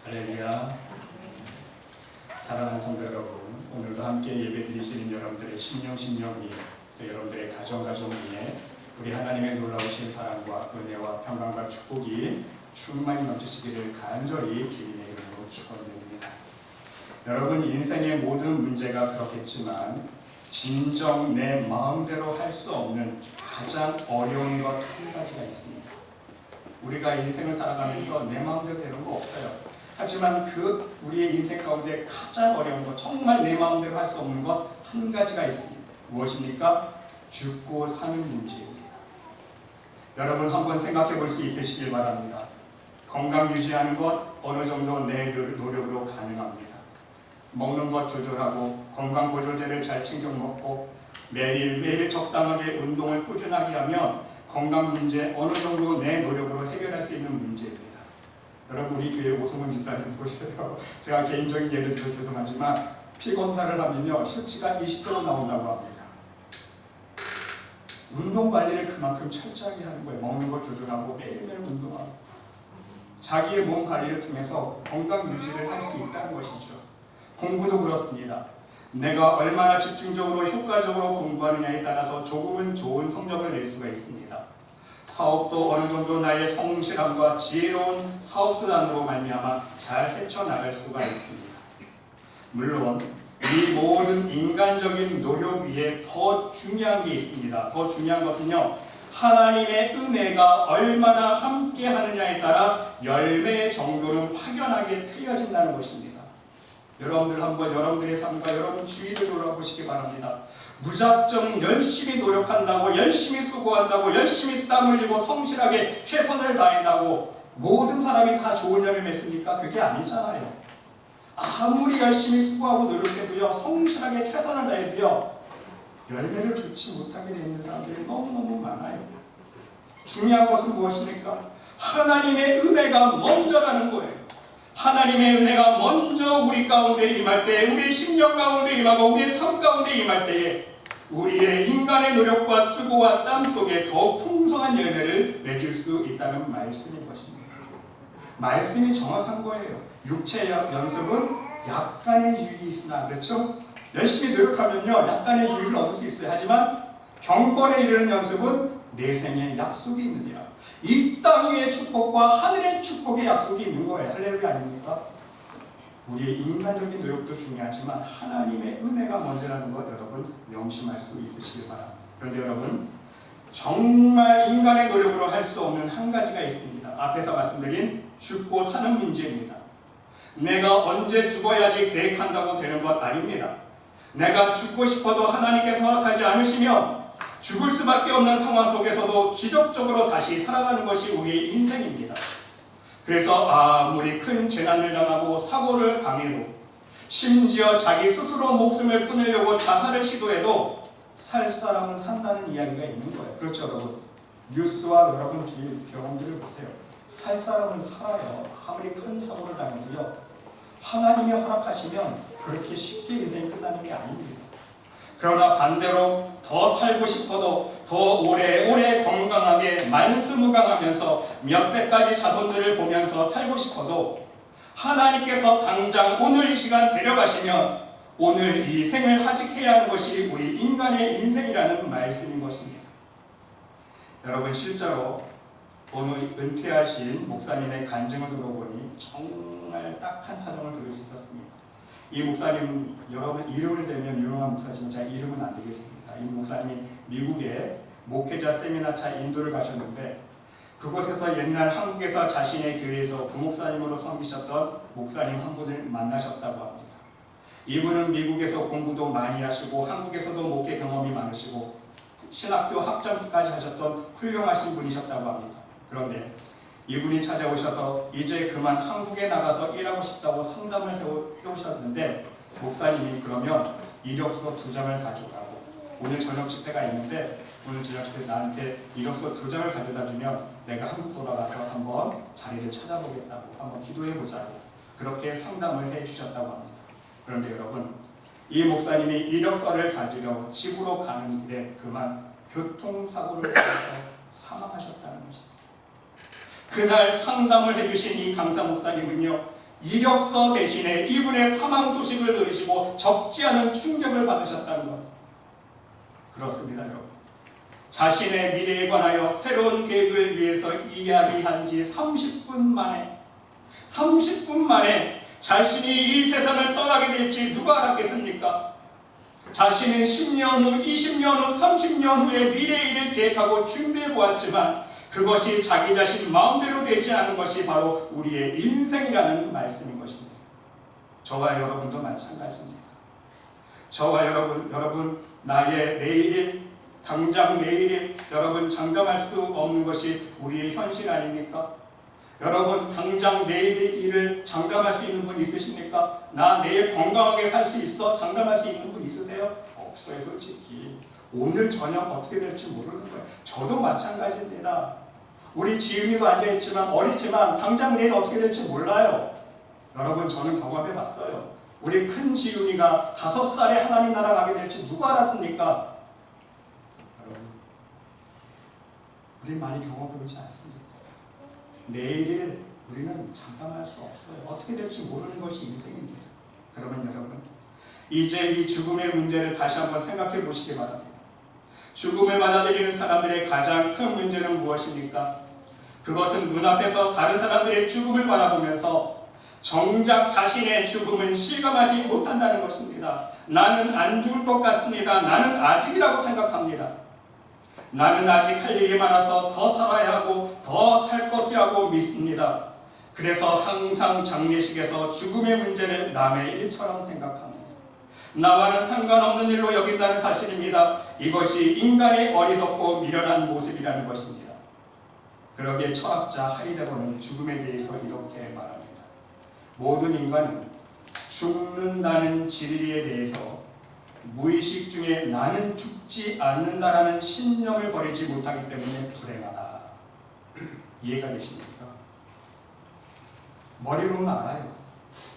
할렐루야. 사랑하는 성도 여러분, 오늘도 함께 예배드리시는 여러분들의 심령이 또 여러분들의 가정 위에 우리 하나님의 놀라우신 사랑과 은혜와 평강과 축복이 충만히 넘치시기를 간절히 주님의 이름으로 축원드립니다. 여러분, 인생의 모든 문제가 그렇겠지만 진정 내 마음대로 할 수 없는 가장 어려운 것 한 가지가 있습니다. 우리가 인생을 살아가면서 내 마음대로 되는 거 없어요. 하지만 우리의 인생 가운데 가장 어려운 것, 정말 내 마음대로 할 수 없는 것 한 가지가 있습니다. 무엇입니까? 죽고 사는 문제입니다. 여러분, 한번 생각해 볼 수 있으시길 바랍니다. 건강 유지하는 것 어느 정도 내 노력으로 가능합니다. 먹는 것 조절하고 건강 보조제를 잘 챙겨 먹고 매일 적당하게 운동을 꾸준하게 하면 건강 문제 어느 정도 내 노력으로 해결할 수 있는 문제입니다. 여러분, 우리 교회 오승훈 집사님 보세요. 제가 개인적인 예를 들어서 죄송하지만 피 검사를 하면요 수치가 20kg 나온다고 합니다. 운동 관리를 그만큼 철저하게 하는 거예요. 먹는 것 조절하고 매일매일 운동하고 자기의 몸 관리를 통해서 건강 유지를 할 수 있다는 것이죠. 공부도 그렇습니다. 내가 얼마나 집중적으로 효과적으로 공부하느냐에 따라서 조금은 좋은 성적을 낼 수가 있습니다. 사업도 어느 정도 나의 성실함과 지혜로운 사업수단으로 말미암아 잘 헤쳐나갈 수가 있습니다. 물론 이 모든 인간적인 노력 위에 더 중요한 게 있습니다. 더 중요한 것은요, 하나님의 은혜가 얼마나 함께 하느냐에 따라 열매의 정도는 확연하게 틀려진다는 것입니다. 여러분들 한번 여러분들의 삶과 여러분 주위를 돌아보시기 바랍니다. 무작정 열심히 노력한다고, 열심히 수고한다고, 열심히 땀 흘리고 성실하게 최선을 다한다고 모든 사람이 다 좋은 열매 맺습니까? 그게 아니잖아요. 아무리 열심히 수고하고 노력해도요, 성실하게 최선을 다해도요, 열매를 좋지 못하게 되는 사람들이 너무너무 많아요. 중요한 것은 무엇입니까? 하나님의 은혜가 먼저라는 거예요. 하나님의 은혜가 먼저 우리 가운데 임할 때, 우리의 심령 가운데 임하고 우리의 삶 가운데 임할 때에 우리의 인간의 노력과 수고와 땀 속에 더 풍성한 열매를 맺을 수 있다는 말씀인 것입니다. 말씀이 정확한 거예요. 육체 연습은 약간의 유익이 있으나, 그렇죠? 열심히 노력하면요 약간의 유익을 얻을 수 있어요. 하지만 경건에 이르는 연습은 내 생에 약속이 있느니라. 이 땅 위의 축복과 하늘의 축복의 약속이 있는 거예요. 할렐루야 아닙니까? 우리의 인간적인 노력도 중요하지만 하나님의 은혜가 먼저라는 것 여러분 명심할 수 있으시길 바랍니다. 그런데 여러분, 정말 인간의 노력으로 할 수 없는 한 가지가 있습니다. 앞에서 말씀드린 죽고 사는 문제입니다. 내가 언제 죽어야지 계획한다고 되는 것 아닙니다. 내가 죽고 싶어도 하나님께서 허락하지 않으시면 죽을 수밖에 없는 상황 속에서도 기적적으로 다시 살아가는 것이 우리의 인생입니다. 그래서 아무리 큰 재난을 당하고 사고를 당해도, 심지어 자기 스스로 목숨을 끊으려고 자살을 시도해도 살 사람은 산다는 이야기가 있는 거예요. 그렇죠 여러분? 뉴스와 여러분 주위 경험들을 보세요. 살 사람은 살아요. 아무리 큰 사고를 당해도요, 하나님이 허락하시면 그렇게 쉽게 인생이 끝나는 게 아닙니다. 그러나 반대로 더 살고 싶어도 더 오래 건강하게 만수무강하면서 몇 대까지 자손들을 보면서 살고 싶어도 하나님께서 당장 오늘 이 시간 데려가시면 오늘 이 생을 하직해야 하는 것이 우리 인간의 인생이라는 말씀인 것입니다. 여러분, 실제로 오늘 은퇴하신 목사님의 간증을 들어보니 정말 딱한 사정을 들을 수 있었습니다. 이 목사님, 여러분 이름을 대면 유명한 목사지만 제가 이름은 안 되겠습니다. 이 목사님이 미국에 목회자 세미나차 인도를 가셨는데 그곳에서 옛날 한국에서 자신의 교회에서 부목사님으로 섬기셨던 목사님 한 분을 만나셨다고 합니다. 이분은 미국에서 공부도 많이 하시고 한국에서도 목회 경험이 많으시고 신학교 학점까지 하셨던 훌륭하신 분이셨다고 합니다. 그런데 이분이 찾아오셔서 이제 그만 한국에 나가서 일하고 싶다고 상담을 해오셨는데 목사님이 그러면 이력서 2장을 가져가고 오늘 저녁 집회가 있는데 오늘 저녁 집회 나한테 이력서 2장을 가져다 주면 내가 한국 돌아가서 한번 자리를 찾아보겠다고, 한번 기도해보자고 그렇게 상담을 해주셨다고 합니다. 그런데 여러분, 이 목사님이 이력서를 가지러 집으로 가는 길에 그만 교통사고를 당해서 사망하셨다는 것입니다. 그날 상담을 해주신 이 강사 목사님은요, 이력서 대신에 이분의 사망 소식을 들으시고 적지 않은 충격을 받으셨다는 것. 그렇습니다, 여러분. 자신의 미래에 관하여 새로운 계획을 위해서 이야기한 지 30분 만에 자신이 이 세상을 떠나게 될지 누가 알았겠습니까? 자신은 10년 후, 20년 후, 30년 후에 미래의 일을 계획하고 준비해 보았지만 그것이 자기 자신 마음대로 되지 않은 것이 바로 우리의 인생이라는 말씀인 것입니다. 저와 여러분도 마찬가지입니다. 저와 여러분 나의 내일일, 당장 내일일, 여러분 장담할 수 없는 것이 우리의 현실 아닙니까? 여러분 당장 내일의 일을 장담할 수 있는 분 있으십니까? 나 내일 건강하게 살 수 있어? 장담할 수 있는 분 있으세요? 없어요, 솔직히. 오늘 저녁 어떻게 될지 모르는 거예요. 저도 마찬가지입니다. 우리 지은이도 앉아있지만 어리지만 당장 내일 어떻게 될지 몰라요. 여러분 저는 경험해 봤어요. 우리 큰 지은이가 5살에 하나님 나라 가게 될지 누가 알았습니까? 여러분 우리 많이 경험해 보지 않습니까? 내일을 우리는 장담할 수 없어요. 어떻게 될지 모르는 것이 인생입니다. 그러면 여러분 이제 이 죽음의 문제를 다시 한번 생각해 보시기 바랍니다. 죽음을 받아들이는 사람들의 가장 큰 문제는 무엇입니까? 그것은 눈앞에서 다른 사람들의 죽음을 바라보면서 정작 자신의 죽음은 실감하지 못한다는 것입니다. 나는 안 죽을 것 같습니다. 나는 아직이라고 생각합니다. 나는 아직 할 일이 많아서 더 살아야 하고 더 살 것이라고 믿습니다. 그래서 항상 장례식에서 죽음의 문제를 남의 일처럼 생각합니다. 나와는 상관없는 일로 여긴다는 사실입니다. 이것이 인간의 어리석고 미련한 모습이라는 것입니다. 그러기에 철학자 하이데거는 죽음에 대해서 이렇게 말합니다. 모든 인간은 죽는다는 진리에 대해서 무의식 중에 나는 죽지 않는다라는 신념을 버리지 못하기 때문에 불행하다. 이해가 되십니까? 머리로는 알아요.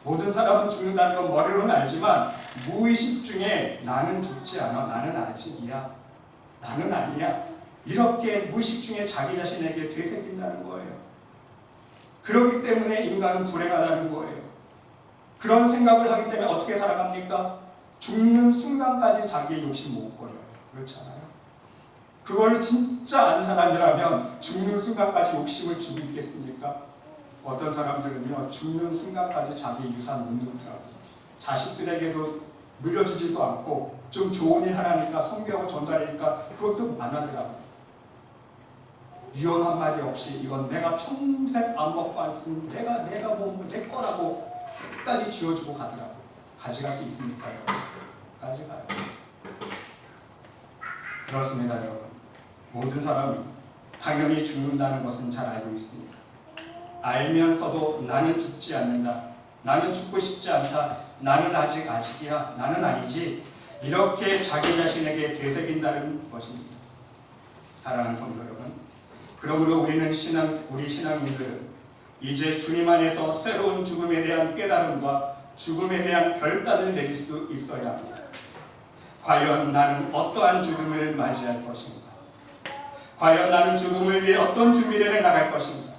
모든 사람은 죽는다는 건 머리로는 알지만 무의식 중에 나는 죽지 않아, 나는 아직이야, 나는 아니야, 이렇게 무의식 중에 자기 자신에게 되새긴다는 거예요. 그렇기 때문에 인간은 불행하다는 거예요. 그런 생각을 하기 때문에 어떻게 살아갑니까? 죽는 순간까지 자기의 욕심 못 버려요. 그렇잖아요. 그걸 진짜 아는 사람이라면 죽는 순간까지 욕심을 주고 있겠습니까? 어떤 사람들은요, 죽는 순간까지 자기 유산 못 놓더라고요. 자식들에게도 물려주지도 않고 좀 좋은 일 하라니까 성교하고 전달하니까 그것도 안 하더라고요. 유언 한마디 없이 이건 내가 평생 안 먹고 안 쓴 내가 뭐 내 거라고 끝까지 쥐어주고 가더라고요. 가져갈 수 있습니까, 여러분? 가져가요. 그렇습니다, 여러분. 모든 사람이 당연히 죽는다는 것은 잘 알고 있습니다. 알면서도 나는 죽지 않는다, 나는 죽고 싶지 않다, 나는 아직이야, 나는 아니지, 이렇게 자기 자신에게 되새긴다는 것입니다. 사랑하는 성도 여러분, 그러므로 우리 신앙인들은 이제 주님 안에서 새로운 죽음에 대한 깨달음과 죽음에 대한 결단을 내릴 수 있어야 합니다. 과연 나는 어떠한 죽음을 맞이할 것인가? 과연 나는 죽음을 위해 어떤 준비를 해나갈 것인가?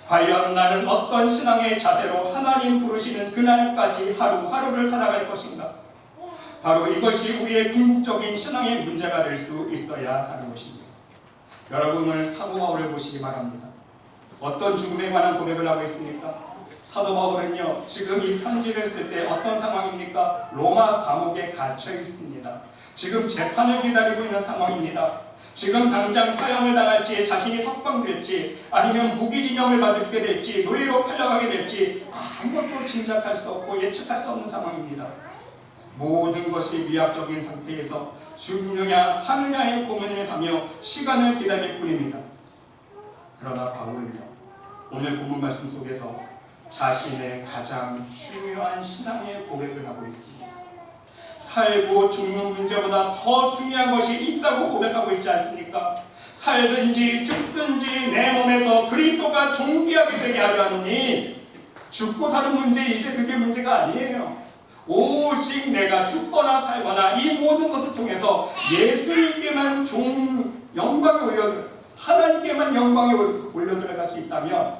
과연 나는 어떤 신앙의 자세로 하나님 부르시는 그날까지 하루하루를 살아갈 것인가? 바로 이것이 우리의 궁극적인 신앙의 문제가 될 수 있어야 하는 것입니다. 여러분 오늘 사도 바울을 보시기 바랍니다. 어떤 죽음에 관한 고백을 하고 있습니까? 사도 바울은요, 지금 이 편지를 쓸 때 어떤 상황입니까? 로마 감옥에 갇혀 있습니다. 지금 재판을 기다리고 있는 상황입니다. 지금 당장 사형을 당할지, 자신이 석방될지, 아니면 무기징역을 받게 될지, 노예로 팔려가게 될지 아무것도 짐작할 수 없고 예측할 수 없는 상황입니다. 모든 것이 미약적인 상태에서 죽느냐 사느냐의 고민을 하며 시간을 기다릴 뿐입니다. 그러나 바울은요, 오늘 본문 말씀 속에서 자신의 가장 중요한 신앙의 고백을 하고 있습니다. 살고 죽는 문제보다 더 중요한 것이 있다고 고백하고 있지 않습니까? 살든지 죽든지 내 몸에서 그리스도가 존귀하게 되게 하려 하노니, 죽고 사는 문제, 이제 그게 문제가 아니에요. 오직 내가 죽거나 살거나 이 모든 것을 통해서 예수님께만 하나님께만 영광에 올려 들어갈 수 있다면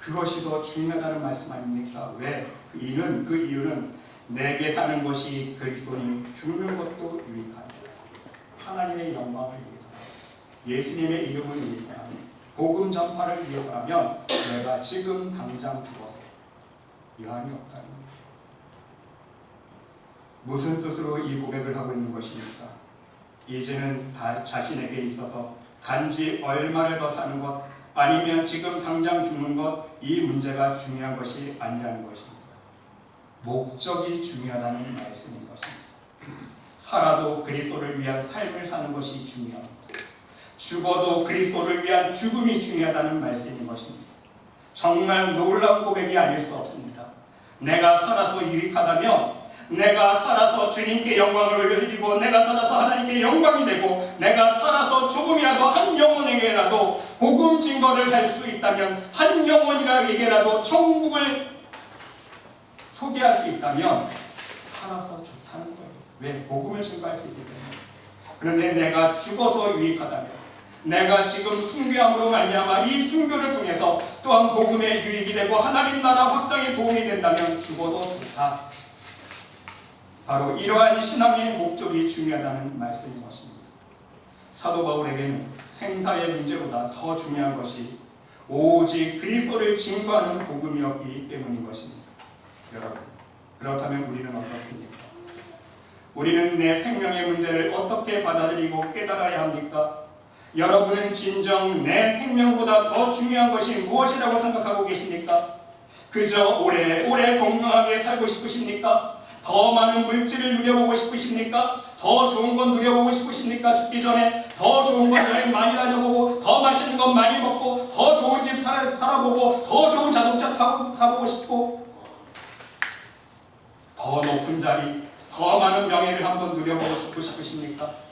그것이 더 중요하다는 말씀 아닙니까? 왜? 그 이유는 내게 사는 것이 그리스도니 죽는 것도 유익합니다. 하나님의 영광을 위해서, 예수님의 이름을 위해서라면, 복음 전파를 위해서라면 내가 지금 당장 죽어서 여한이 없다는 겁니다. 무슨 뜻으로 이 고백을 하고 있는 것입니까? 이제는 자신에게 있어서 단지 얼마를 더 사는 것, 아니면 지금 당장 죽는 것, 이 문제가 중요한 것이 아니라는 것입니다. 목적이 중요하다는 말씀인 것입니다. 살아도 그리스도를 위한 삶을 사는 것이 중요합니다. 죽어도 그리스도를 위한 죽음이 중요하다는 말씀인 것입니다. 정말 놀라운 고백이 아닐 수 없습니다. 내가 살아서 유익하다며, 내가 살아서 주님께 영광을 올려드리고, 내가 살아서 하나님께 영광이 되고, 내가 살아서 조금이라도 한 영혼에게라도 복음 증거를 할 수 있다면, 한 영혼이라에게라도 천국을 소개할 수 있다면 살아서 좋다는 거예요. 왜? 복음을 증거할 수 있기 때문에. 그런데 내가 죽어서 유익하다면, 내가 지금 순교함으로 말미암아 이 순교를 통해서 또한 복음의 유익이 되고 하나님 나라 확장에 도움이 된다면 죽어도 좋다. 바로 이러한 신앙의 목적이 중요하다는 말씀인 것입니다. 사도 바울에게는 생사의 문제보다 더 중요한 것이 오직 그리스도를 증거하는 복음이었기 때문인 것입니다. 여러분, 그렇다면 우리는 어떻습니까? 우리는 내 생명의 문제를 어떻게 받아들이고 깨달아야 합니까? 여러분은 진정 내 생명보다 더 중요한 것이 무엇이라고 생각하고 계십니까? 그저 오래오래 건강하게 살고 싶으십니까? 더 많은 물질을 누려보고 싶으십니까? 더 좋은 건 누려보고 싶으십니까? 죽기 전에 더 좋은 건 여행 많이 다녀보고, 더 맛있는 건 많이 먹고, 더 좋은 집 살아보고, 더 좋은 자동차 타보고 싶고, 더 높은 자리, 더 많은 명예를 한번 누려보고 싶으십니까?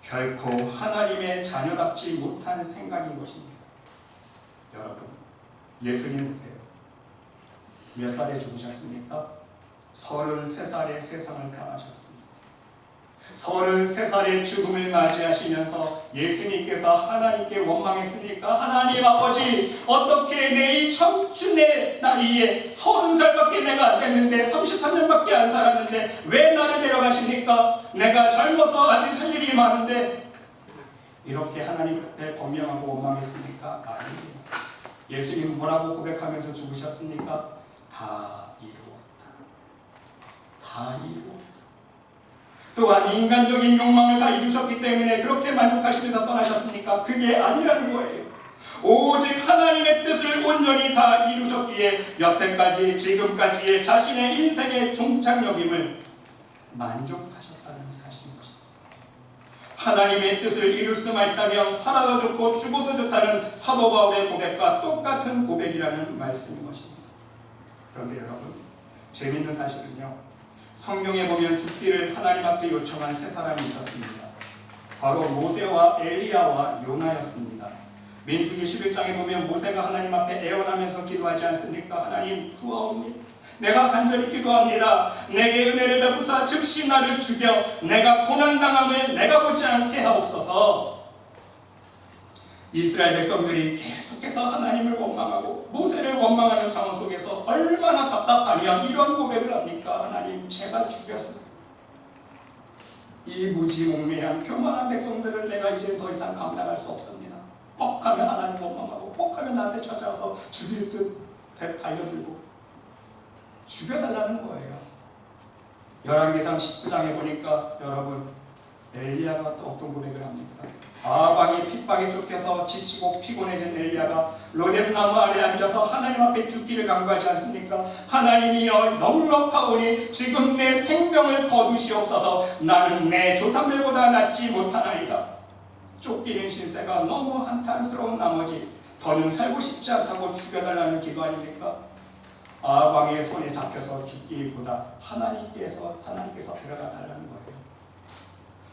결코 하나님의 자녀답지 못한 생각인 것입니다. 여러분, 예수님 보세요. 몇 살에 죽으셨습니까? 33살에 세상을 떠나셨습니다. 33살의 죽음을 맞이하시면서 예수님께서 하나님께 원망했습니까? 하나님 아버지, 어떻게 내 이 청춘의 나이에 30살밖에 내가 안 됐는데, 33년밖에 안 살았는데 왜 나를 데려가십니까? 내가 젊어서 아직 할 일이 많은데, 이렇게 하나님 앞에 번명하고 원망했습니까? 아닙니다. 예수님 뭐라고 고백하면서 죽으셨습니까? 다 이루었다. 다 이루었다. 또한 인간적인 욕망을 다 이루셨기 때문에 그렇게 만족하시면서 떠나셨습니까? 그게 아니라는 거예요. 오직 하나님의 뜻을 온전히 다 이루셨기에 여태까지 지금까지의 자신의 인생의 종착역임을 만족하셨다는 사실인 것입니다. 하나님의 뜻을 이룰 수만 있다면 살아도 좋고 죽어도 좋다는 사도 바울의 고백과 똑같은 고백이라는 말씀인 것입니다. 그런데 여러분, 재미있는 사실은요, 성경에 보면 죽기를 하나님 앞에 요청한 세 사람이 있었습니다. 바로 모세와 엘리야와 요나였습니다. 민수기 11장에 보면 모세가 하나님 앞에 애원하면서 기도하지 않습니까? 하나님 구하옵니, 내가 간절히 기도합니다. 내게 은혜를 베푸사 즉시 나를 죽여 내가 고난당함을 내가 보지 않게 하옵소서. 이스라엘 백성들이 계속해서 하나님을 원망하고 모세를 원망하는 상황 속에서 얼마나 답답하며 이런 고백을 합니까? 하나님, 제발 죽여서 이 무지몽매한 교만한 백성들을 내가 이제 더 이상 감당할 수 없습니다. 뻑하면 하나님 원망하고, 뻑하면 나한테 찾아와서 죽일 듯 달려들고 죽여달라는 거예요. 열왕기상 19장에 보니까 여러분, 엘리야가 또 어떤 고백을 합니까? 아방이 핍박에 쫓겨서 지치고 피곤해진 엘리야가 로뎀나무 아래 앉아서 하나님 앞에 죽기를 간구하지 않습니까? 하나님이여, 넉넉하오니 지금 내 생명을 거두시옵소서. 나는 내 조상들보다 낫지 못하나이다. 쫓기는 신세가 너무 한탄스러운 나머지 더는 살고 싶지 않다고 죽여달라는 기도 아닙니까? 아방의 손에 잡혀서 죽기보다 하나님께서 데려가 달라는 거예요.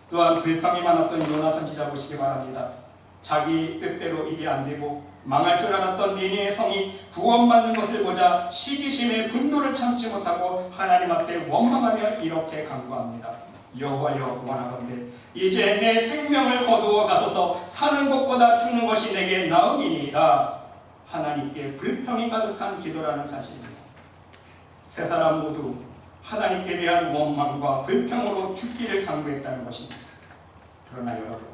또한 불평이 많았던 요나 선지자 보시기 바랍니다. 자기 뜻대로 일이 안 되고 망할 줄 알았던 니느웨 성이 구원받는 것을 보자 시기심에 분노를 참지 못하고 하나님 앞에 원망하며 이렇게 간구합니다. 여호와여, 원하건대 이제 내 생명을 거두어 가소서. 사는 것보다 죽는 것이 내게 나음이니이다. 하나님께 불평이 가득한 기도라는 사실입니다. 세 사람 모두 하나님께 대한 원망과 불평으로 죽기를 강구했다는 것입니다. 그러나 여러분,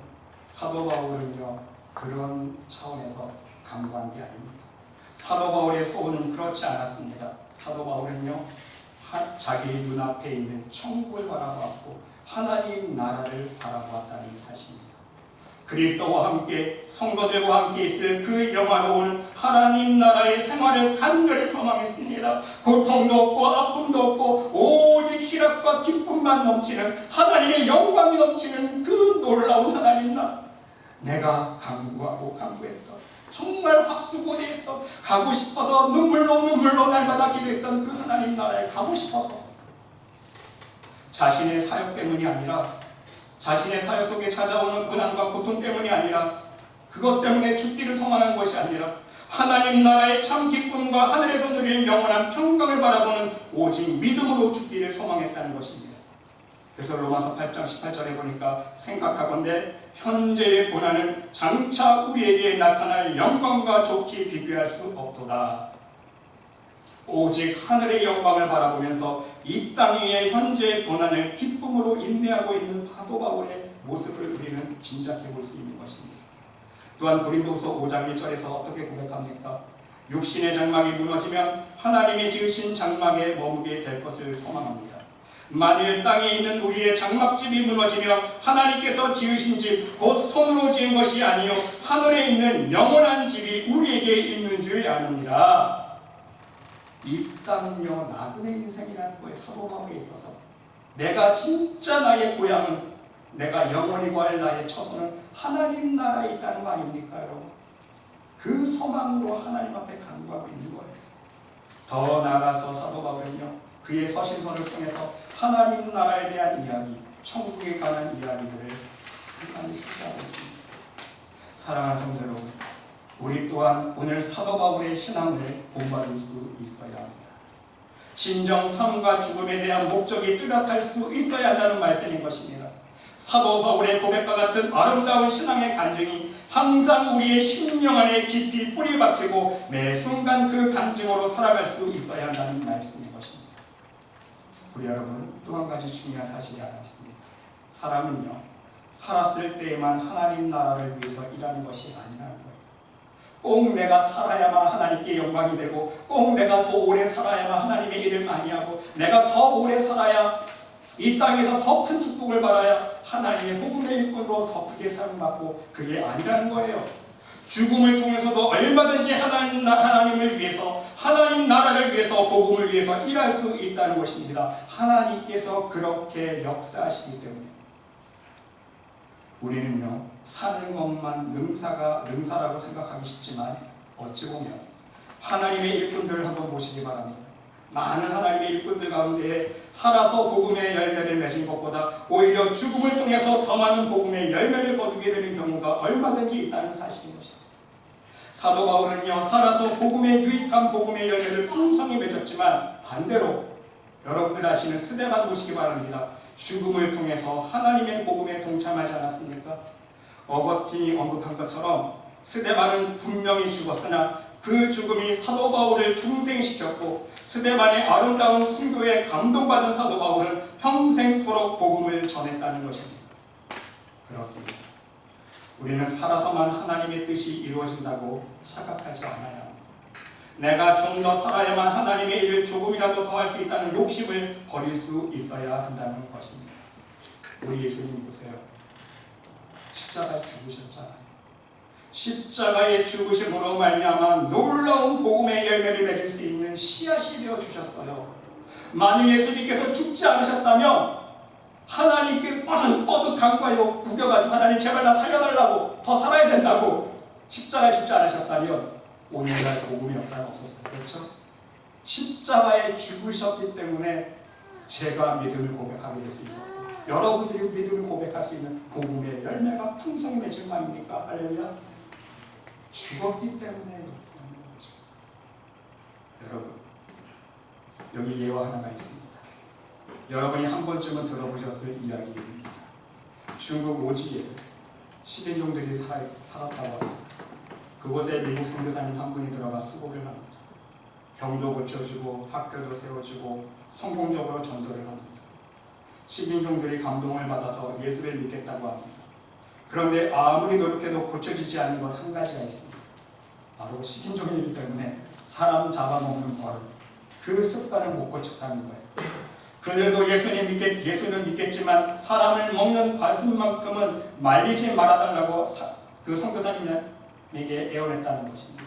사도 바울은요, 그런 차원에서 강구한 게 아닙니다. 사도 바울의 소원은 그렇지 않았습니다. 사도 바울은요, 자기 눈앞에 있는 천국을 바라보았고 하나님 나라를 바라보았다는 사실입니다. 그리스도와 함께 성도들과 함께 있을 그 영화로운 하나님 나라의 생활을 간절히 소망했습니다. 고통도 없고 아픔도 없고 오직 희락과 기쁨만 넘치는 하나님의 영광이 넘치는 그 놀라운 하나님 나라, 내가 강구하고 강구했던, 정말 확수고대했던, 가고 싶어서 눈물로 날마다 기도했던 그 하나님 나라에 가고 싶어서, 자신의 사역 때문이 아니라, 자신의 사역 속에 찾아오는 고난과 고통 때문이 아니라, 그것 때문에 죽기를 소망한 것이 아니라 하나님 나라의 참 기쁨과 하늘에서 누릴 영원한 평강을 바라보는 오직 믿음으로 죽기를 소망했다는 것입니다. 그래서 로마서 8장 18절에 보니까, 생각하건대 현재의 고난은 장차 우리에게 나타날 영광과 좋게 비교할 수 없도다. 오직 하늘의 영광을 바라보면서 이 땅 위의 현재의 고난을 기쁨으로 인내하고 있는 사도 바울의 모습을 우리는 짐작해 볼 수 있는 것입니다. 또한 고린도후서 5장 1절에서 어떻게 고백합니까? 육신의 장막이 무너지면 하나님이 지으신 장막에 머무게 될 것을 소망합니다. 만일 땅에 있는 우리의 장막집이 무너지면 하나님께서 지으신 집, 곧 손으로 지은 것이 아니요 하늘에 있는 영원한 집이 우리에게 있는 줄 아느니라. 이 땅은요, 나그네 인생이라는 거에 사도 바울에 있어서 내가 진짜 나의 고향은, 내가 영원히 구할 나의 처소는 하나님 나라에 있다는 거 아닙니까, 여러분? 그 소망으로 하나님 앞에 간구하고 있는 거예요. 더 나아가서 사도 바울은요, 그의 서신서를 통해서 하나님 나라에 대한 이야기, 천국에 관한 이야기들을 많이 소개하고 있습니다. 사랑하는 성도 여러분, 우리 또한 오늘 사도 바울의 신앙을 본받을 수 있어야 합니다. 진정 삶과 죽음에 대한 목적이 뚜렷할 수 있어야 한다는 말씀인 것입니다. 사도 바울의 고백과 같은 아름다운 신앙의 간증이 항상 우리의 심령 안에 깊이 뿌리 박히고 매 순간 그 간증으로 살아갈 수 있어야 한다는 말씀인 것입니다. 우리 여러분, 또 한 가지 중요한 사실이 하나 있습니다. 사람은요, 살았을 때에만 하나님 나라를 위해서 일하는 것이 아니라는 거예요. 꼭 내가 살아야만 하나님께 영광이 되고, 꼭 내가 더 오래 살아야만 하나님의 일을 많이 하고, 내가 더 오래 살아야 이 땅에서 더 큰 축복을 받아야 하나님의 복음의 일꾼으로 더 크게 사용받고, 그게 아니라는 거예요. 죽음을 통해서도 얼마든지 하나님을 위해서, 하나님 나라를 위해서, 복음을 위해서 일할 수 있다는 것입니다. 하나님께서 그렇게 역사하시기 때문에 우리는요, 사는 것만 능사라고 생각하기 쉽지만, 어찌 보면 하나님의 일꾼들을 한번 보시기 바랍니다. 많은 하나님의 일꾼들 가운데 살아서 복음의 열매를 맺은 것보다 오히려 죽음을 통해서 더 많은 복음의 열매를 거두게 되는 경우가 얼마든지 있다는 사실인 것입니다. 사도 바울은요, 살아서 복음의 유익한 복음의 열매를 풍성히 맺었지만, 반대로 여러분들 아시는 스데반 보시기 바랍니다. 죽음을 통해서 하나님의 복음에 동참하지 않았습니까? 어거스틴이 언급한 것처럼 스데반은 분명히 죽었으나 그 죽음이 사도 바울을 중생시켰고, 스데반의 아름다운 순교에 감동받은 사도 바울은 평생토록 복음을 전했다는 것입니다. 그렇습니다. 우리는 살아서만 하나님의 뜻이 이루어진다고 착각하지 않아야 합니다. 내가 좀 더 살아야만 하나님의 일을 조금이라도 더 할 수 있다는 욕심을 버릴 수 있어야 한다는 것입니다. 우리 예수님 보세요. 십자가에 죽으셨잖아요. 십자가의 죽으심으로 말미암아 놀라운 복음의 열매를 맺을 수 있는 씨앗이 되어 주셨어요. 만일 예수님께서 죽지 않으셨다면 하나님께 뻐득 간과요 우겨가지고, 하나님 제발 나 살려달라고, 더 살아야 된다고 십자가에 죽지 않으셨다면 오늘날 복음의 역사가 없었어요. 그렇죠? 십자가에 죽으셨기 때문에 제가 믿음을 고백하게 될 수 있었고, 여러분들이 믿음을 고백할 수 있는 복음의 열매가 풍성히 맺을 거 아닙니까? 할렐루야. 죽었기 때문에 그런 거죠. 여러분, 여기 예화 하나가 있습니다. 여러분이 한 번쯤은 들어보셨을 그곳에 미국 선교사님 한 분이 들어가 수고를 합니다. 병도 고쳐주고 학교도 세워주고 성공적으로 전도를 합니다. 식인종들이 감동을 받아서 예수를 믿겠다고 합니다. 그런데 아무리 노력해도 고쳐지지 않는 것 한 가지가 있습니다. 바로 식인종이기 때문에 사람 잡아먹는 버릇, 그 습관을 못 고쳤다는 거예요. 그들도 예수는 믿겠지만 사람을 먹는 관습만큼은 말리지 말아달라고 그 선교사님에게 애원했다는 것입니다.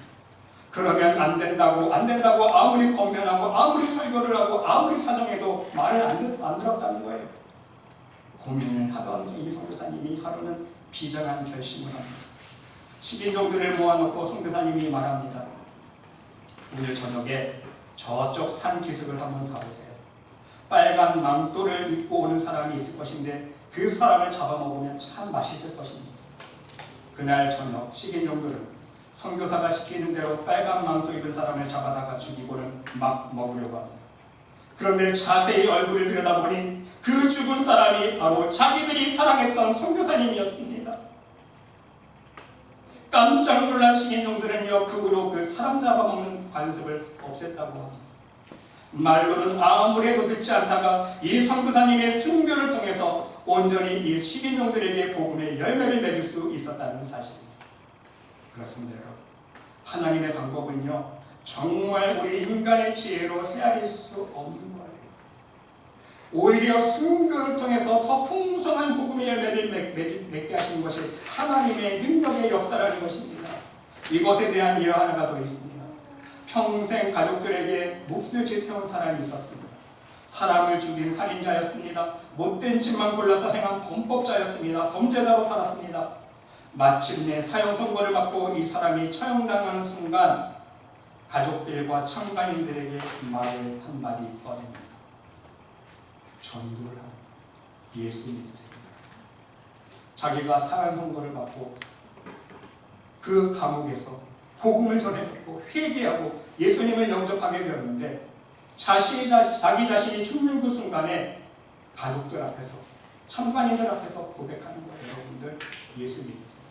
그러면 안 된다고 아무리 권면하고 아무리 설교를 하고 아무리 사정해도 말을 안 들었다는 거예요. 고민을 하던 이 선교사님이 하루는 비장한 결심을 합니다. 식인종들을 모아놓고 선교사님이 말합니다. 오늘 저녁에 저쪽 산 기슭을 한번 가보세요. 빨간 망토를 입고 오는 사람이 있을 것인데 그 사람을 잡아먹으면 참 맛있을 것입니다. 그날 저녁 식인종들은 선교사가 시키는 대로 빨간 망토 입은 사람을 잡아다가 죽이고는 막 먹으려고 합니다. 그런데 자세히 얼굴을 들여다보니 그 죽은 사람이 바로 자기들이 사랑했던 선교사님이었습니다. 깜짝 놀란 식인종들은요, 그 후로 그 사람 잡아먹는 관습을 없앴다고 합니다. 말로는 아무래도 듣지 않다가 이 선교사님의 순교를 통해서 온전히 이 식인종들에게 복음의 열매를 맺을 수 있었다는 사실입니다. 그렇습니다, 여러분. 하나님의 방법은요, 정말 우리 인간의 지혜로 헤아릴 수 없는 거예요. 오히려 순교를 통해서 더 풍성한 복음의 열매를 맺게 하시는 것이 하나님의 능력의 역사라는 것입니다. 이것에 대한 예화 하나가 더 있습니다. 평생 가족들에게 몹쓸 짓 해온 사람이 있었습니다. 사람을 죽인 살인자였습니다. 못된 짓만 골라서 행한 범법자였습니다. 범죄자로 살았습니다. 마침내 사형 선고를 받고 이 사람이 처형당하는 순간 가족들과 청관인들에게 말을 한마디 꺼냅니다. 전도를 합니다. 예수 믿으세요. 자기가 사형 선고를 받고 그 감옥에서 복음을 전해듣고 회개하고 예수님을 영접하게 되었는데 자기 자신이 죽는 그 순간에 가족들 앞에서 청관인들 앞에서 고백하는 거예요. 여러분들 예수 믿으세요.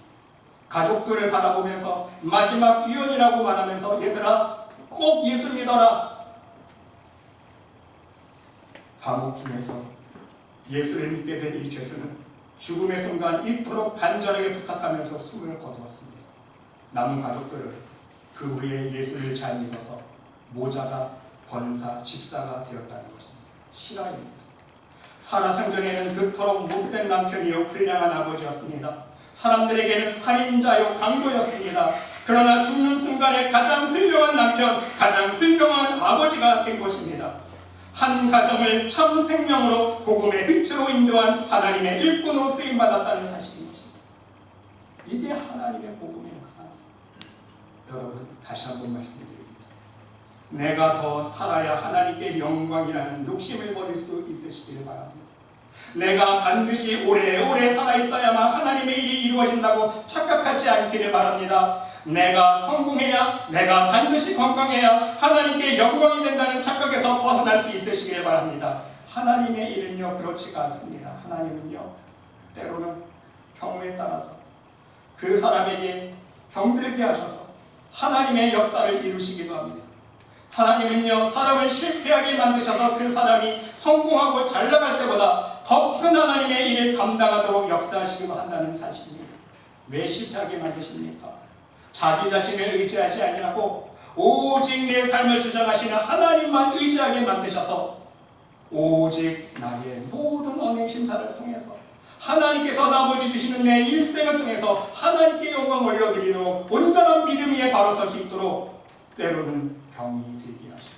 가족들을 바라보면서 마지막 유언이라고 말하면서 얘들아 꼭 예수 믿어라. 감옥 중에서 예수를 믿게 된 이 죄수는 죽음의 순간 이토록 간절하게 부탁하면서 숨을 거두었습니다. 남은 가족들은 그 후에 예수를 잘 믿어서 모자가 권사, 집사가 되었다는 것입니다. 실화입니다. 살아생전에는 그토록 못된 남편이요 불량한 아버지였습니다. 사람들에게는 살인자요 강도였습니다. 그러나 죽는 순간에 가장 훌륭한 남편, 가장 훌륭한 아버지가 된 것입니다. 한 가정을 참 생명으로 복음의 빛으로 인도한 하나님의 일꾼으로 쓰임받았다는 사실인 것입니다. 이게 하나님의 복음의 역사입니다. 여러분 다시 한번 말씀드립니다. 내가 더 살아야 하나님께 영광이라는 욕심을 버릴 수 있으시기를 바랍니다. 내가 반드시 오래오래 살아있어야만 하나님의 일이 이루어진다고 착각하지 않기를 바랍니다. 내가 성공해야, 내가 반드시 건강해야 하나님께 영광이 된다는 착각에서 벗어날 수 있으시기를 바랍니다. 하나님의 일은요 그렇지가 않습니다. 하나님은요 때로는 경우에 따라서 그 사람에게 병들게 하셔서 하나님의 역사를 이루시기도 합니다. 하나님은요 사람을 실패하게 만드셔서 그 사람이 성공하고 잘 나갈 때보다 더 큰 하나님의 일을 감당하도록 역사하시기도 한다는 사실입니다. 왜 실패하게 만드십니까? 자기 자신을 의지하지 아니하고 오직 내 삶을 주장하시는 하나님만 의지하게 만드셔서 오직 나의 모든 언행 심사를 통해서 하나님께서 나머지 주시는 내 일생을 통해서 하나님께 영광 올려드리도록 온전한 믿음 위에 바로 설 수 있도록 때로는 병이 들게 하시고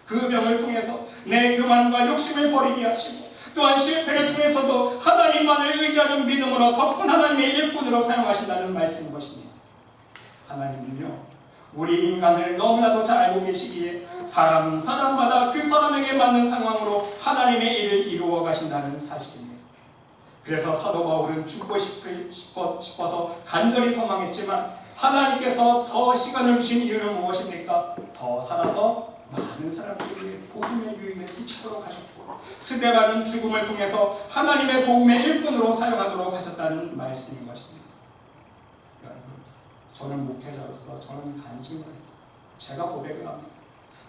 그 병을 통해서 내 교만과 욕심을 버리게 하시고 또한 실패를 통해서도 하나님만을 의지하는 믿음으로 더 큰 하나님의 일꾼으로 사용하신다는 말씀인 것입니다. 하나님은요 우리 인간을 너무나도 잘 알고 계시기에 사람마다 그 사람에게 맞는 상황으로 하나님의 일을 이루어 가신다는 사실입니다. 그래서 사도 바울은 죽고 싶어서 간절히 소망했지만 하나님께서 더 시간을 주신 이유는 무엇입니까? 더 살아서 많은 사람들에게 복음의 유익을 끼치도록 하셨고 스데반은 죽음을 통해서 하나님의 복음의 일꾼으로 사용하도록 하셨다는 말씀인 것입니다. 여러분 저는 목회자로서 저는 간증을 해요. 제가 고백을 합니다.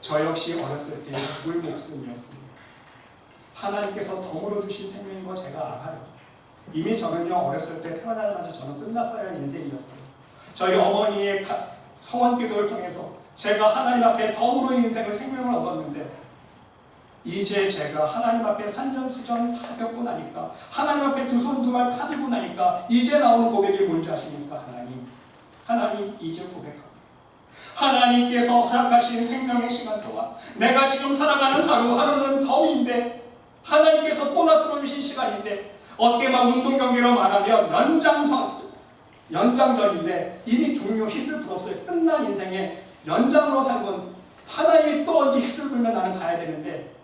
저 역시 어렸을 때 죽을 목숨이었습니다. 하나님께서 덤으로 주신 생명인 거 제가 알아요. 이미 저는요, 어렸을 때 태어나자마자 저는 끝났어야 할 인생이었어요. 저희 어머니의 성원 기도를 통해서 제가 하나님 앞에 덤으로 인생을 생명을 얻었는데, 이제 제가 하나님 앞에 산전수전 다 겪고 나니까, 하나님 앞에 두 손 두 발 다 들고 나니까 이제 나오는 고백이 뭔지 아십니까? 하나님 이제 고백합니다. 하나님께서 허락하신 생명의 시간 동안 내가 지금 살아가는 하루하루는 덤인데, 하나님께서 보너스로 주신 시간인데, 어떻게 막 운동 경기로 말하면 연장전인데 이미 종료 휘슬 불었어요. 끝난 인생에 연장으로 살건 하나님이 또 언제 휘슬 불면 나는 가야 되는데,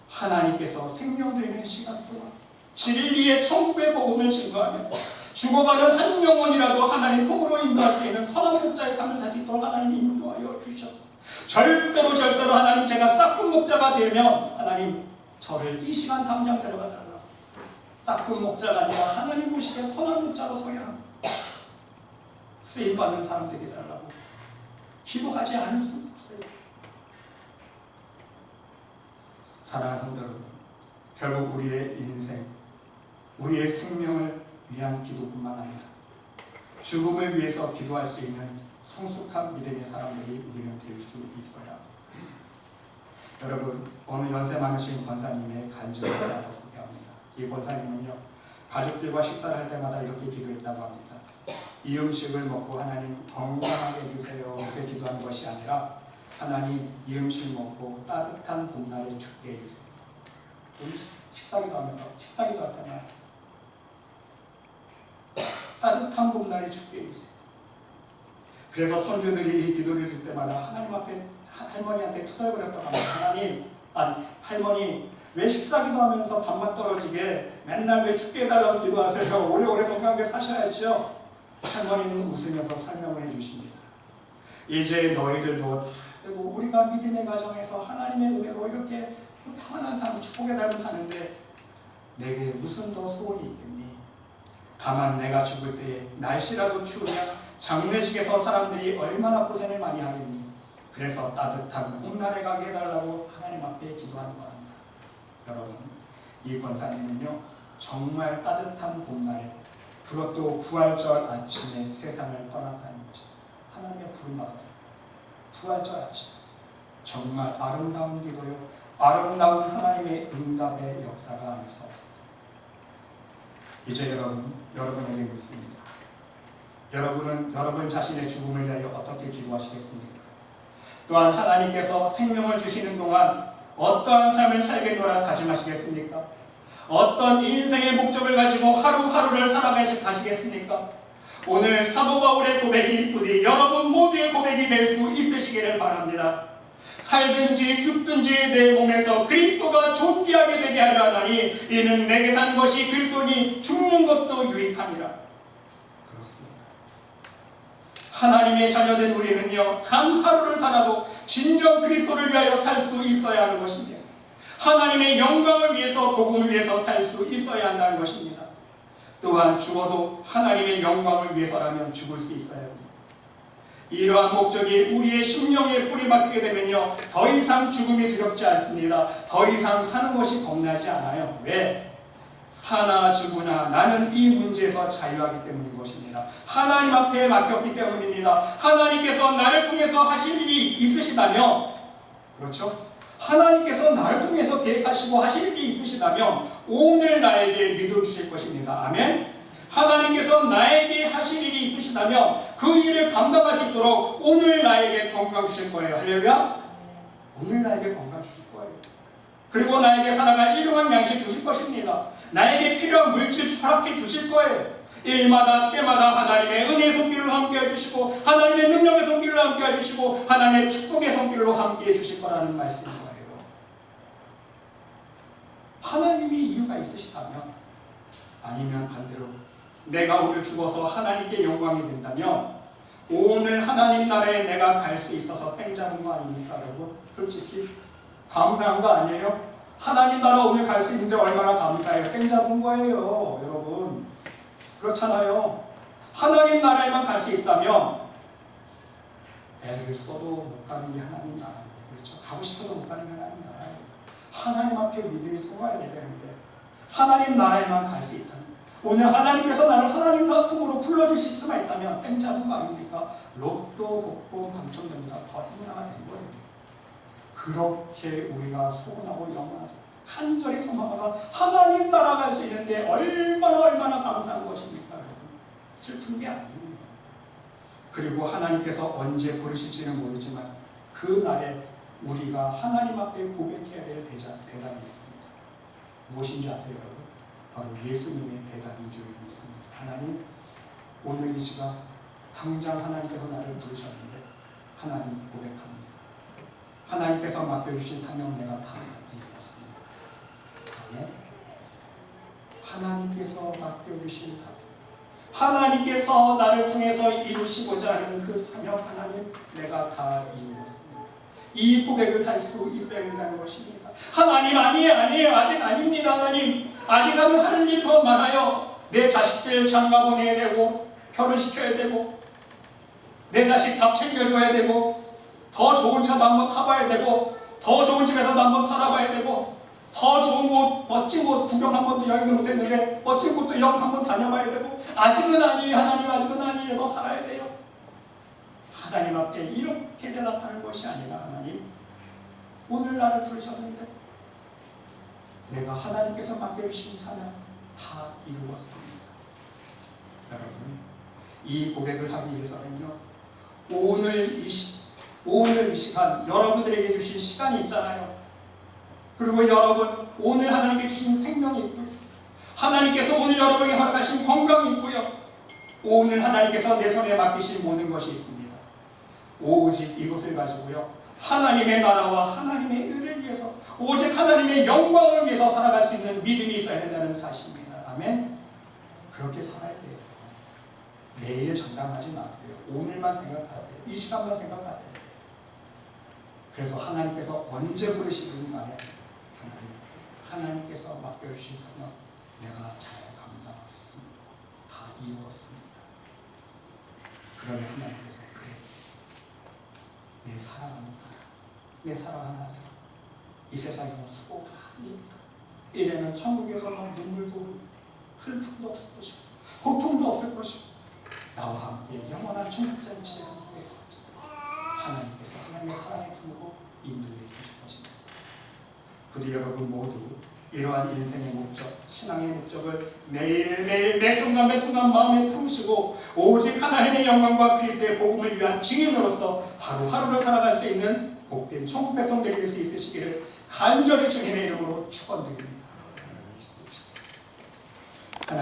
하나님께서 생명 주는 시간 동안 진리의 천국의 복음을 증거하며 죽어가는 한 영혼이라도 하나님 복으로 인도할 수 있는 선한 목자의 삶을 살 수 있도록 하나님 인도하여 주셔서, 절대로 하나님 제가 싹군 목자가 되면 하나님 저를 이 시간 당장 데려가 달라. 싹군 목자가 아니라 하나님 보시기에 선한 목자로 서야 쓰임받는 사람 되게 달라고 기도하지 않을 수 없어요. 사랑하는 성도 여러분, 결국 우리의 인생, 우리의 생명을 위한 기도뿐만 아니라 죽음을 위해서 기도할 수 있는 성숙한 믿음의 사람들이 우리는 될 수 있어야 합니다. 여러분, 어느 연세 많으신 권사님의 간증을 하나 더 소개합니다. 이 권사님은요, 가족들과 식사를 할 때마다 이렇게 기도했다고 합니다. 이 음식을 먹고 하나님 건강하게 해주세요, 이렇게 기도하는 것이 아니라, 하나님 이 음식 먹고 따뜻한 봄날에 죽게 해주세요. 식사기도 할 때마다 따뜻한 봄날에 죽게 해주세요. 그래서 손주들이 이 기도를 줄 때마다 하나님 앞에 할머니한테 투덜거렸다고 합니다. 할머니 왜 식사기도 하면서 밥맛 떨어지게 맨날 왜 죽게 해달라고 기도하세요? 오래오래 건강하게 사셔야죠. 할머니는 웃으면서 설명을 해주십니다. 이제 너희들도 다 되고 우리가 믿음의 가정에서 하나님의 은혜로 이렇게 평안한 삶, 축복의 삶을 사는데 내게 무슨 더 소원이 있겠니? 다만 내가 죽을 때에 날씨라도 추우면 장례식에서 사람들이 얼마나 고생을 많이 하겠니? 그래서 따뜻한 봄날에 가게 해달라고 하나님 앞에 기도하는 바랍니다. 여러분, 이 권사님은요, 정말 따뜻한 봄날에, 그것도 부활절 아침에 세상을 떠났다는 것입니다. 하나님의 부름 받았어요. 부활절 아침, 정말 아름다운 기도요, 아름다운 하나님의 응답의 역사가 아닐 수 없습니다. 이제 여러분에게 묻습니다. 여러분은 여러분 자신의 죽음을 위하여 어떻게 기도하시겠습니까? 또한 하나님께서 생명을 주시는 동안 어떠한 삶을 살겠노라 다짐하시겠습니까? 어떤 인생의 목적을 가지고 하루하루를 살아가시겠습니까? 오늘 사도 바울의 고백이 부디 여러분 모두의 고백이 될 수 있으시기를 바랍니다. 살든지 죽든지 내 몸에서 그리스도가 존귀하게 되게 하려 하나니 이는 내게 산 것이 그리스도니 죽는 것도 유익함이라. 그렇습니다. 하나님의 자녀된 우리는요, 단 하루를 살아도 진정 그리스도를 위하여 살 수 있어야 하는 것입니다. 하나님의 영광을 위해서, 복음을 위해서 살 수 있어야 한다는 것입니다. 또한 죽어도 하나님의 영광을 위해서라면 죽을 수 있어야 합니다. 이러한 목적이 우리의 심령에 뿌리 박히게 되면요, 더 이상 죽음이 두렵지 않습니다. 더 이상 사는 것이 겁나지 않아요. 왜? 사나 죽으나 나는 이 문제에서 자유하기 때문인 것입니다. 하나님 앞에 맡겼기 때문입니다. 하나님께서 나를 통해서 하실 일이 있으시다면, 그렇죠? 하나님께서 나를 통해서 계획하시고 하실 일이 있으시다면 오늘 나에게 믿음 주실 것입니다. 아멘. 하나님께서 나에게 하실 일이 있으시다면 그 일을 감당할 수 있도록 오늘 나에게 건강 주실 거예요. 할렐루야. 오늘 나에게 건강 주실 거예요. 그리고 나에게 살아갈 일용할 양식 주실 것입니다. 나에게 필요한 물질 허락해 주실 거예요. 일마다 때마다 하나님의 은혜의 손길로 함께 해주시고 하나님의 능력의 손길로 함께 해주시고 하나님의 축복의 손길로 함께 해주실 거라는 말씀인 거예요. 하나님이 이유가 있으시다면, 아니면 반대로 내가 오늘 죽어서 하나님께 영광이 된다면 오늘 하나님 나라에 내가 갈 수 있어서 땡 잡은 거 아닙니까? 여러분, 솔직히 감사한 거 아니에요? 하나님 나라 오늘 갈 수 있는데 얼마나 감사해요. 땡 잡은 거예요. 여러분, 그렇잖아요. 하나님 나라에만 갈 수 있다면 애를 써도 못 가는 게 하나님 나라예요. 그렇죠? 가고 싶어도 못 가는 게 하나님 나라예요. 하나님 앞에 믿음이 통과해야 되는데 하나님 나라에만 갈 수 있다면, 오늘 하나님께서 나를 하나님 품으로 불러주실 수가 있다면 땡잡은 거 아닙니까? 로또, 복권, 당첨됩니다. 더 행운아가 된 거예요. 그렇게 우리가 소원하고 영원하고 간절히 소망하다 하나님 나라 갈 수 있는데 얼마나 감사한 것입니까, 여러분? 슬픈 게 아니에요. 그리고 하나님께서 언제 부르실지는 모르지만 그 날에 우리가 하나님 앞에 고백해야 될 대답이 있습니다. 무엇인지 아세요, 여러분? 바로 예수님의 대답인 줄 믿습니다. 하나님, 오늘 이 시간 당장 하나님께서 나를 부르셨는데 하나님 고백합니다. 하나님께서 맡겨주신 사명 내가 다 이루었습니다. 아멘. 하나님께서 맡겨주신 사명, 하나님께서 나를 통해서 이루시고자 하는 그 사명, 하나님 내가 다 이루었습니다. 이 고백을 할 수 있어야 된다는 것입니다. 하나님, 아니에요. 아직 아닙니다. 하나님, 아직 할 일이 더 많아요. 내 자식들 장가 보내야 되고 결혼시켜야 되고 내 자식 밥 챙겨줘야 되고 더 좋은 차도 한번 타봐야 되고 더 좋은 집에서도 한번 살아봐야 되고 더 좋은 곳, 멋진 곳 구경 한 번도 여행도 못했는데 멋진 곳도 여행 한번 다녀봐야 되고 아직은 아니에요. 하나님, 아직은 아니에요. 더 살아야 돼요. 하나님 앞에 이렇게 대답하는 것이 아니라, 하나님, 오늘 나를 부르셨는데 내가 하나님께서 맡겨주신 사명 다 이루었습니다. 여러분, 이 고백을 하기 위해서는요, 오늘 이 시간 여러분들에게 주신 시간이 있잖아요. 그리고 여러분, 오늘 하나님께 주신 생명이 있고요, 하나님께서 오늘 여러분에게 허락하신 건강이 있고요, 오늘 하나님께서 내 손에 맡기신 모든 것이 있습니다. 오직 이것을 가지고요, 하나님의 나라와 하나님의 의를 위해서, 오직 하나님의 영광을 위해서 살아갈 수 있는 믿음이 있어야 된다는 사실입니다. 아멘. 그렇게 살아야 돼요. 내일 장담하지 마세요. 오늘만 생각하세요. 이 시간만 생각하세요. 그래서 하나님께서 언제 부르시든 간에 하나님께서 맡겨주신 사명 내가 잘 감당했습니다. 다 이루었습니다. 그러면 하나님께서, 그래, 내 사랑하는 딸아, 내 사랑하는 아들아, 이 세상에는 수고가 많이 있다. 이제는 천국에서는 눈물도 흘픔도 없을 것이고 고통도 없을 것이고 나와 함께 영원한 천국잔치에 함께 하나님께서 하나님의 사랑을 품고 인도해 주실 것입니다. 부디 여러분 모두 이러한 인생의 목적, 신앙의 목적을 매일매일 매순간 마음에 품으시고 오직 하나님의 영광과 그리스도의 복음을 위한 증인으로서 하루하루를 살아갈 수 있는 복된 천국 백성들이 될 수 있으시기를 간절히 주님의 이름으로 축원드립니다.